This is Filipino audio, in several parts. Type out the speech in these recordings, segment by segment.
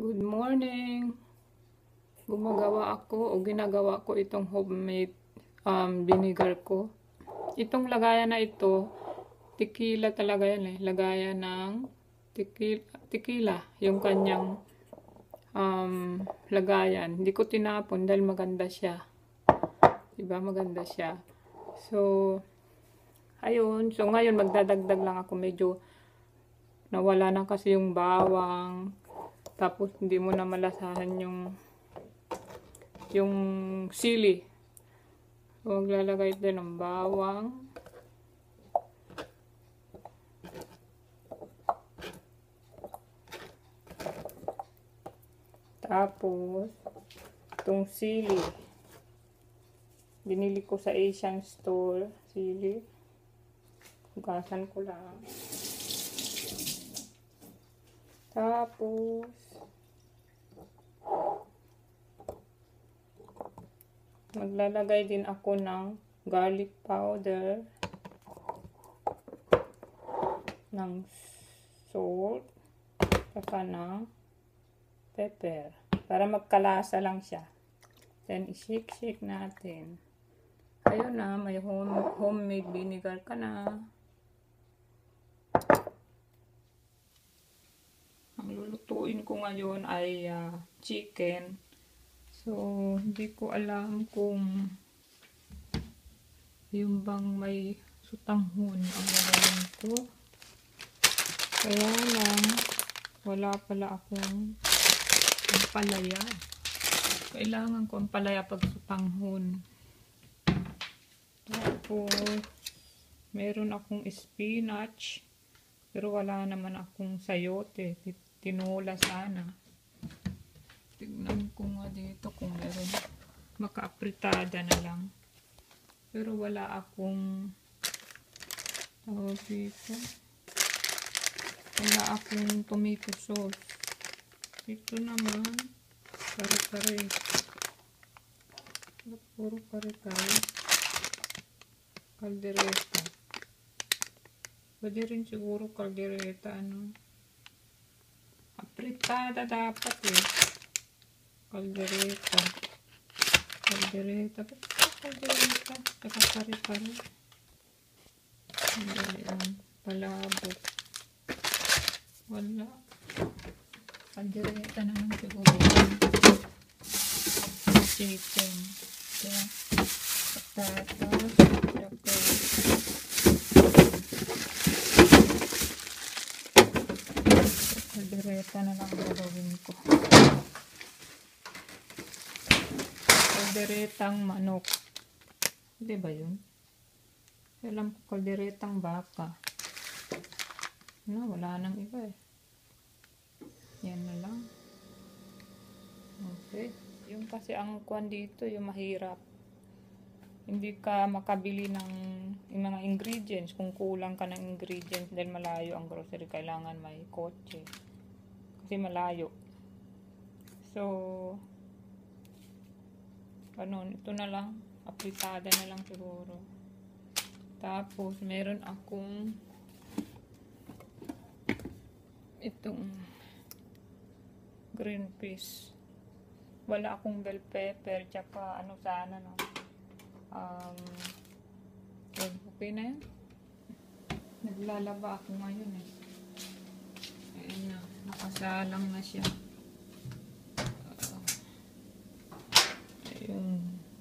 Good morning! Gumagawa ako o ginagawa ko itong homemade vinegar ko. Itong lagayan na ito, tequila talaga yan eh. Lagayan ng tequila, yung kanyang lagayan. Hindi ko tinapon dahil maganda siya. Diba? Maganda siya. So, ayun. So, ngayon magdadagdag lang ako. Medyo nawala na kasi yung bawang. Tapos, hindi mo na malasahan yung sili. So, maglalagay din ng bawang. Tapos, itong sili. Binili ko sa Asian store. Sili. Hugasan ko lang. Tapos, maglalagay din ako ng garlic powder, ng salt, saka ng pepper. Para magkalasa lang siya. Then, i-shake natin. Ayun na, may homemade vinegar ka na. Ang lulutuin ko ngayon ay chicken. So, hindi ko alam kung yung bang may sutanghon ang gagawin ko. Kaya lang, wala pala akong ampalaya. Kailangan ko ampalaya pag sutanghon. Tapos, meron akong spinach. Pero wala naman akong sayote. Tinola sana. Tignan ko nga dito kung meron. Makaapritada na lang. Pero wala akong dito. Wala akong tomato sauce. Ito naman kare-kare. Puro kare-kare. Kaldereta. Pwede rin siguro kaldereta, apritada dapat eh. Kaldereta. Kaldereta. Saka kare-kare. Palabok. Wala. Kaldereta naman siguro. Chicken. Kaya, patatas. Saka kaldereta na lang gagawin ko. Kalderetang manok. Hindi ba yun? Alam ko kalderetang baka. Wala nang iba eh. Yan na lang. Okay. Yung kasi ang kwan dito, yung mahirap. Hindi ka makabili ng mga ingredients kung kulang ka ng ingredients dahil malayo ang grocery. Kailangan may kotse. Kasi malayo. So, ito na lang. Apritada na lang siguro. Tapos, meron akong itong green peas. Wala akong bell pepper. Tsaka, sana, okay na yan. Naglalaba ako ngayon eh. Ayan na. Nakasalang na siya.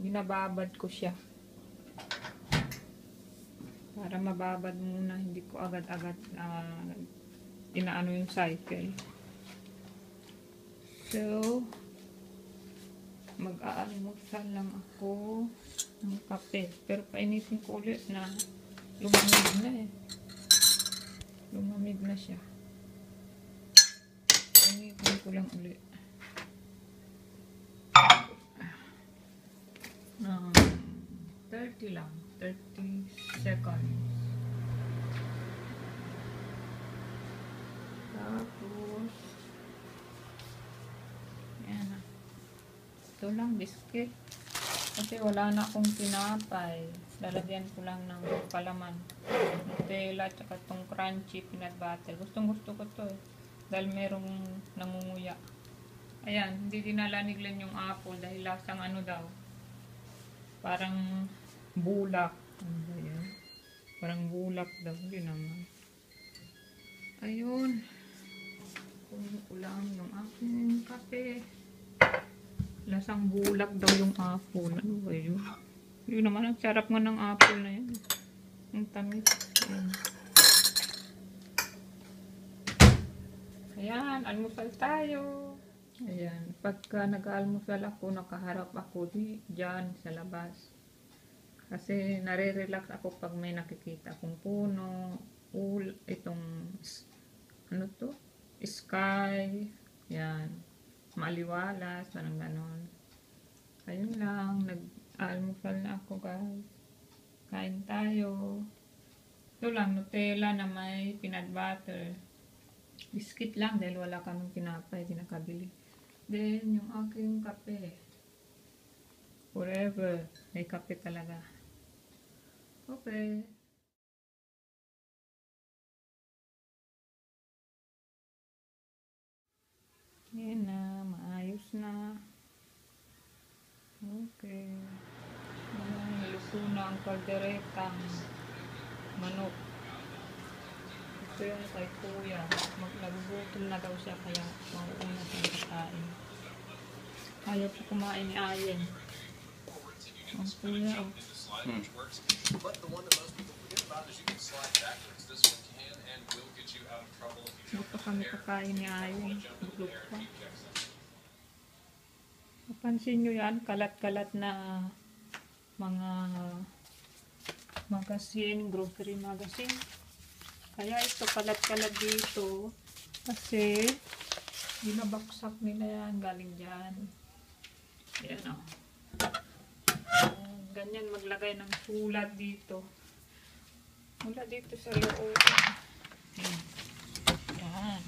Binababad ko siya. Para mababad muna. Hindi ko agad-agad inaano yung cycle. So, mag-aalmusal lang ako ng kape. Pero painitin ko ulit na lumamig na eh. Lumamig na siya. Painitin ko lang ulit. 30 lang. 30 seconds. Tapos, yan na. Ito lang, biscuit. Kasi wala na akong tinapay. Lalagyan ko lang ng palaman. Nutella, tsaka itong crunchy peanut butter. Gustong gusto ko to eh. Dahil merong nangunguya. Ayan, hindi dinala ni Glenn yung apple dahil lasang ano daw. Parang bulak. Ano ba yan? Parang bulak daw. Hindi naman. Ayun. Kunin ko lang yung aking kape. Lasang bulak daw yung apple. Ano ba yun? Yun naman, ang sarap nga ng apple na yun. Ang tamis. Ayan. Ayan, almusal tayo. Ayan, pagka nag-almusal ako, nakaharap ako dyan sa labas. Kasi nare-relax ako pag may nakikita akong puno, itong, ano to? Sky. Yan. Maliwalas, parang ganon. Ayun lang, nag-almusal na ako guys. Kain tayo. Ito lang, Nutella na may peanut butter. Biscuit lang dahil wala kaming tinapay, tinakabili. Then, yung aking kape. Forever. May kape talaga. Okay. Yan na. Maayos na. Okay. Niluto na ang kalderetang manok. Ito yung kay kuya. Nagugutom na daw siya kaya mauuna siyang kakain. Ayaw po kumain ni Ayen. Ang kuya oh. Buto kami kakain ni Ayen. Butlog pa. Napansin nyo yan, kalat-kalat na mga magazine, grocery magazine. Kaya ito kalat-kalat dito kasi binabaksak nila yan galing dyan. Yan o. Ganyan maglagay ng sulat dito. Mula dito sa loob. Yan. Yan.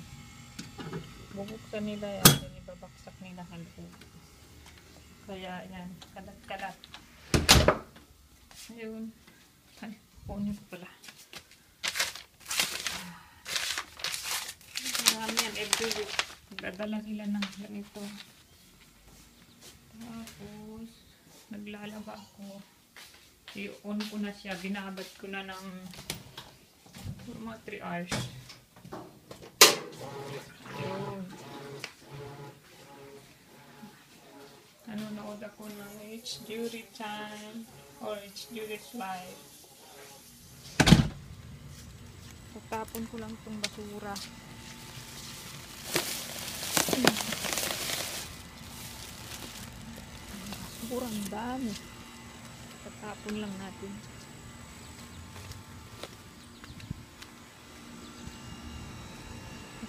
Bubuksan nila yan. Yan ibabaksak nila sa loob. Kaya yan. Kalat-kalat. Ayun. Ay, punin ko pala. Marami yan every week. Nagdadala sila ng ganito. Tapos, naglalaba ako. I-on ko na siya. Binabad ko na ng mga 3 hours. Ayun. Nanonood ako ng It's Jury Time or It's Jury's Life. Tatapon ko lang itong basura. Kurang dami. Tatapon lang natin.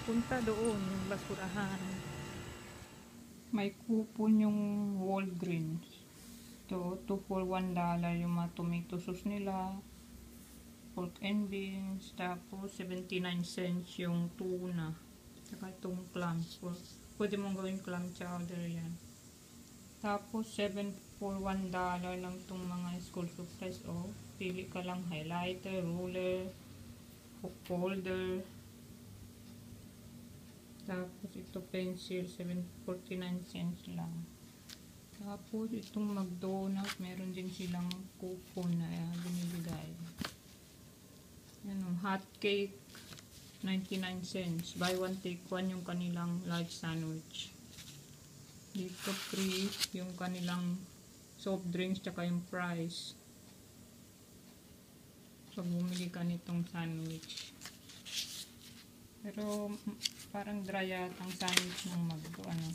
Punta doon yung basurahan. May coupon yung Walgreens. Ito, 2 for $1 yung mga tomato sauce nila. Pork and beans. Tapos 79 cents yung tuna. Saka itong clams. Pwede mong gawin clam chowder yan. Tapos 7 for $1 lang itong mga school supplies. O, pili ka lang highlighter, ruler, hook holder. Tapos ito pencil, 7.49 cents lang. Tapos itong McDonald's, meron din silang coupon na binibigay. Ano, hot cake, 99 cents. Buy one take one yung kanilang large sandwich. Dito free yung kanilang soft drinks tsaka yung fries. Pag bumili ka nitong sandwich. Pero parang dry ang sandwich ng McDo. Ano.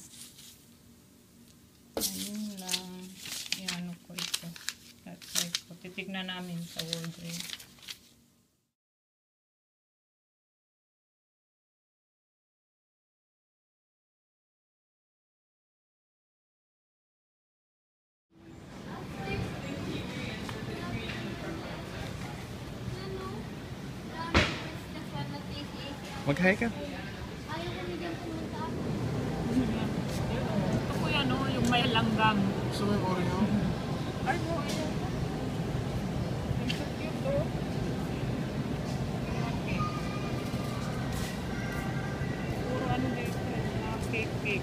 Ayun lang. Iano ko ito. That's right. Titignan namin sa Walgreens. Magkaya ka? Ito po yan o, yung may langgam. Gusto mo yung Oreo? Ay, mo, ayun. Ang so cute o. Puro ano dito, mga cake.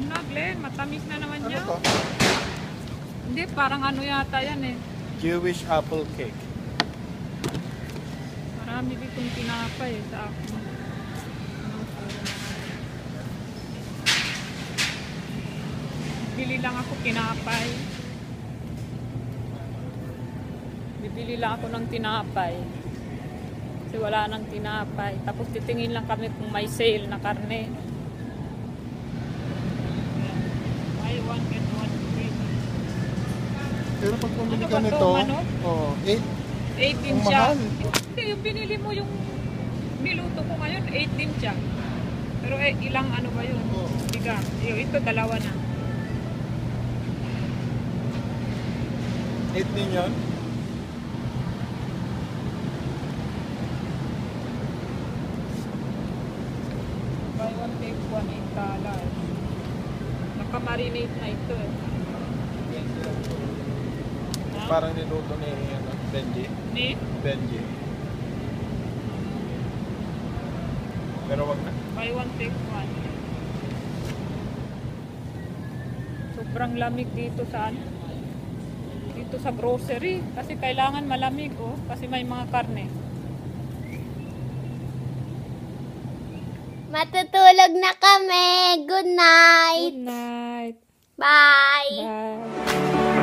na, Glenn. Matamis na naman Ano niya. to? Hindi, parang ano yata yan eh. Jewish apple cake. Marami ditong tinapay eh, sa akin. Bili lang ako tinapay. Bibili lang ako ng tinapay. Kasi wala nang tinapay. Tapos titingin lang kami kung may sale na karne. Buy one get one free. Pero pag pumili Ano ka ba to, nito, manok? oh, 18 Ang siya. mahal. Hindi, yung binili mo yung niluto ko ngayon, 18 siya. Pero ilang ano ba yun? Oo. Biga. Ito, dalawa na. 8 din yun. Buy one, take one, $8. Naka-marinate na ito eh. Ha? Parang niluto ni Benji. Ni? Benji. Pero wag na. Buy one, take one. Sobrang lamig dito sa ano? Dito sa grocery. Kasi kailangan malamig oh. Kasi may mga karne. Matutulog na kami. Good night. Good night. Bye. Bye.